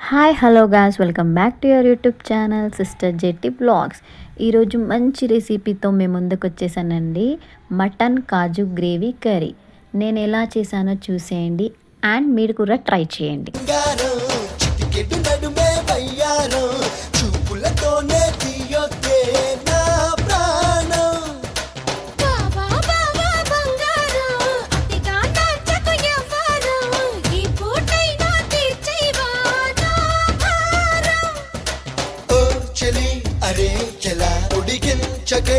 Hi hello guys, welcome back to your YouTube channel sister Jetty blogs. ఈరోజు మంచి రెసిపీతో మేము ముందుకు వచ్చేసానండి. మటన్ కాజు గ్రేవీ కర్రీ నేను ఎలా చేశానో చూసేయండి అండ్ మీరు కూడా ట్రై చేయండి. अरे चला उड़िगिन चके